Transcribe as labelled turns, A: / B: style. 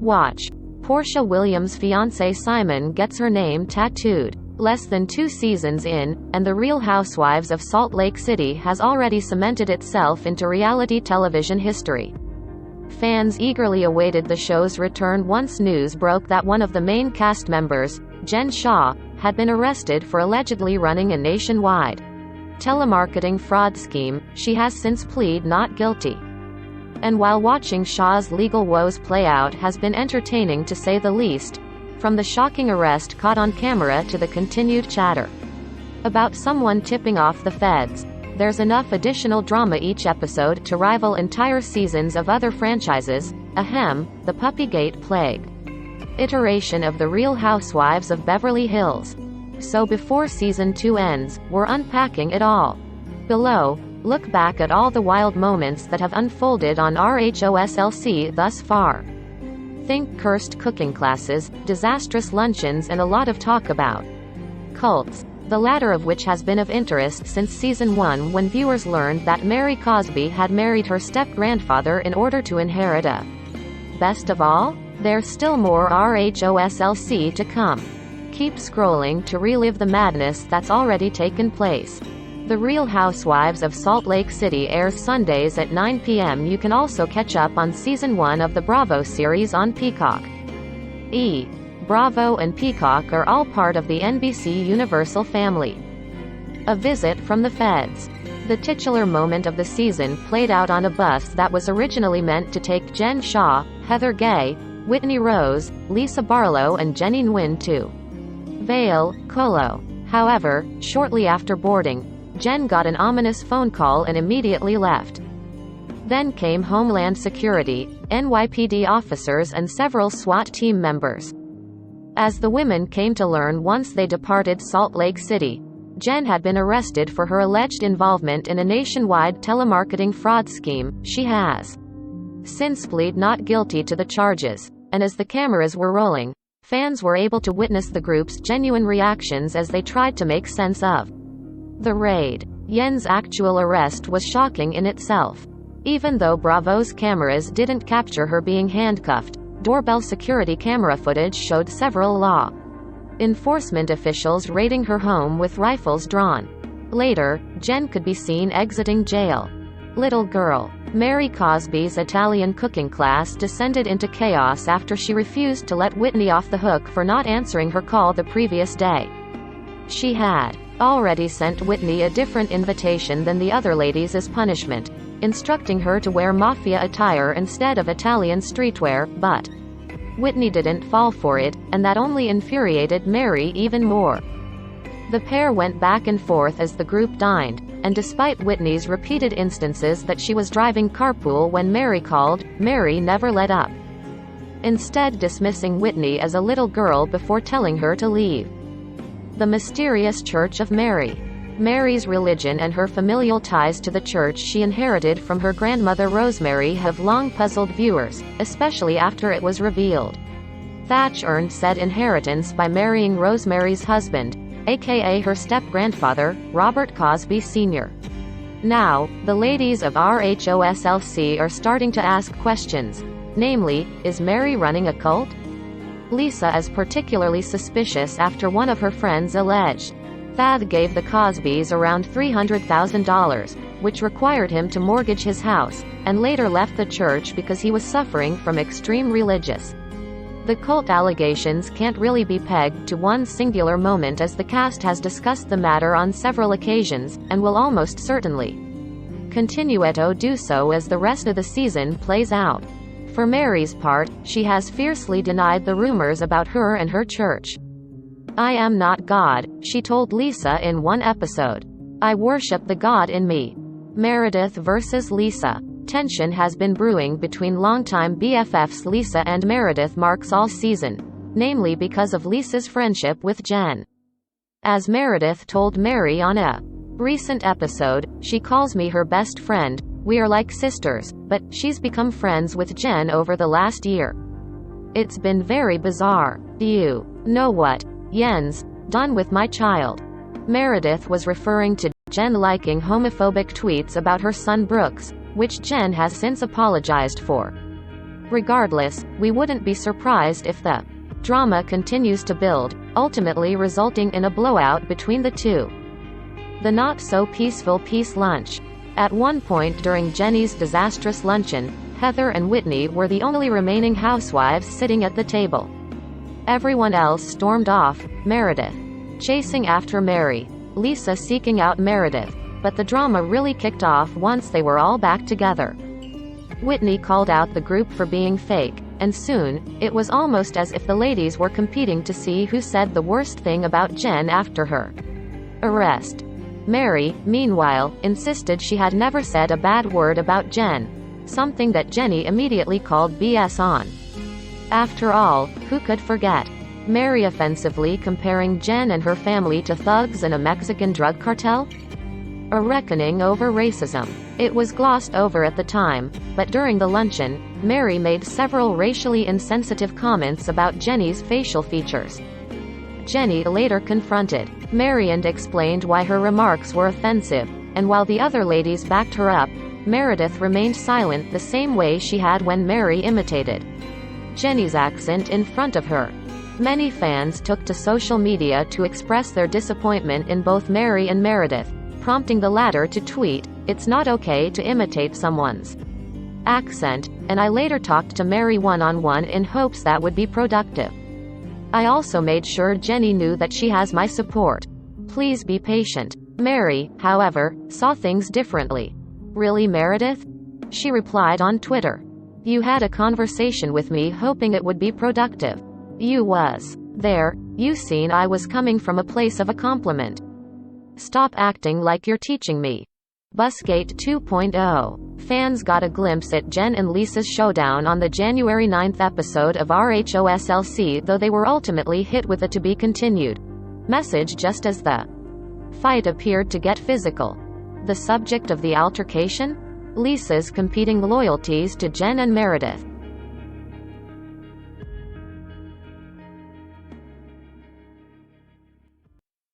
A: Watch. Portia Williams' fiancé Simon gets her name tattooed. Less than 2 seasons in, and The Real Housewives of Salt Lake City has already cemented itself into reality television history. Fans eagerly awaited the show's return once news broke that one of the main cast members, Jen Shah, had been arrested for allegedly running a nationwide telemarketing fraud scheme. She has since pleaded not guilty. And while watching Shah's legal woes play out has been entertaining to say the least, from the shocking arrest caught on camera to the continued chatter about someone tipping off the feds, there's enough additional drama each episode to rival entire seasons of other franchises. Ahem, the Puppygate plagued iteration of The Real Housewives of Beverly Hills. So before season 2 ends, we're unpacking it all. Below, look back at all the wild moments that have unfolded on RHOSLC thus far. Think cursed cooking classes, disastrous luncheons, and a lot of talk about cults, the latter of which has been of interest since season 1 when viewers learned that Mary Cosby had married her step-grandfather in order to inherit a. Best of all, there's still more RHOSLC to come. Keep scrolling to relive the madness that's already taken place. The Real Housewives of Salt Lake City airs Sundays at 9 p.m. You can also catch up on Season 1 of the Bravo series on Peacock. Bravo and Peacock are all part of the NBC Universal family. A visit from the feds. The titular moment of the season played out on a bus that was originally meant to take Jen Shah, Heather Gay, Whitney Rose, Lisa Barlow and Jenny Nguyen to Vail, Colo. However, shortly after boarding, Jen got an ominous phone call and immediately left. Then came Homeland Security, NYPD officers and several SWAT team members. As the women came to learn once they departed Salt Lake City, Jen had been arrested for her alleged involvement in a nationwide telemarketing fraud scheme. She has since pleaded not guilty to the charges, and as the cameras were rolling, fans were able to witness the group's genuine reactions as they tried to make sense of the raid. Yen's actual arrest was shocking in itself. Even though Bravo's cameras didn't capture her being handcuffed, doorbell security camera footage showed several law enforcement officials raiding her home with rifles drawn. Later, Jen could be seen exiting jail. Little girl. Mary Cosby's Italian cooking class descended into chaos after she refused to let Whitney off the hook for not answering her call the previous day. She had already sent Whitney a different invitation than the other ladies as punishment, instructing her to wear mafia attire instead of Italian streetwear, but Whitney didn't fall for it, and that only infuriated Mary even more. The pair went back and forth as the group dined, and despite Whitney's repeated instances that she was driving carpool when Mary called, Mary never let up, instead dismissing Whitney as a little girl before telling her to leave. The mysterious Church of Mary. Mary's religion and her familial ties to the church she inherited from her grandmother Rosemary have long puzzled viewers, especially after it was revealed Thatch earned said inheritance by marrying Rosemary's husband, aka her step-grandfather, Robert Cosby Sr. Now, the ladies of RHOSLC are starting to ask questions, namely, is Mary running a cult? Lisa is particularly suspicious after one of her friends alleged Thad gave the Cosbys around $300,000, which required him to mortgage his house, and later left the church because he was suffering from extreme religious. The cult allegations can't really be pegged to one singular moment, as the cast has discussed the matter on several occasions, and will almost certainly continue to do so as the rest of the season plays out. For Mary's part, she has fiercely denied the rumors about her and her church. "I am not God," she told Lisa in one episode. "I worship the God in me." Meredith versus Lisa. Tension has been brewing between longtime BFFs Lisa and Meredith Marks all season, namely because of Lisa's friendship with Jen. As Meredith told Mary on a recent episode, "She calls me her best friend, we are like sisters, but she's become friends with Jen over the last year. It's been very bizarre. You know what Yen's done with my child." Meredith was referring to Jen liking homophobic tweets about her son Brooks, which Jen has since apologized for. Regardless, we wouldn't be surprised if the drama continues to build, ultimately resulting in a blowout between the two. The not-so-peaceful peace lunch. At one point during Jenny's disastrous luncheon, Heather and Whitney were the only remaining housewives sitting at the table. Everyone else stormed off, Meredith chasing after Mary, Lisa seeking out Meredith, but the drama really kicked off once they were all back together. Whitney called out the group for being fake, and soon, it was almost as if the ladies were competing to see who said the worst thing about Jen after her arrest. Mary, meanwhile, insisted she had never said a bad word about Jen, something that Jenny immediately called BS on. After all, who could forget Mary offensively comparing Jen and her family to thugs in a Mexican drug cartel? A reckoning over racism. It was glossed over at the time, but during the luncheon, Mary made several racially insensitive comments about Jenny's facial features. Jenny later confronted Mary and explained why her remarks were offensive, and while the other ladies backed her up, Meredith remained silent the same way she had when Mary imitated Jenny's accent in front of her. Many fans took to social media to express their disappointment in both Mary and Meredith, prompting the latter to tweet, "It's not okay to imitate someone's accent, and I later talked to Mary one-on-one in hopes that would be productive. I also made sure Jenny knew that she has my support. Please be patient." Mary, however, saw things differently. "Really, Meredith?" she replied on Twitter. "You had a conversation with me hoping it would be productive. You was there. You seen I was coming from a place of a compliment. Stop acting like you're teaching me." Busgate 2.0. Fans got a glimpse at Jen and Lisa's showdown on the January 9th episode of RHOSLC, though they were ultimately hit with a "to be continued" message just as the fight appeared to get physical. The subject of the altercation? Lisa's competing loyalties to Jen and Meredith.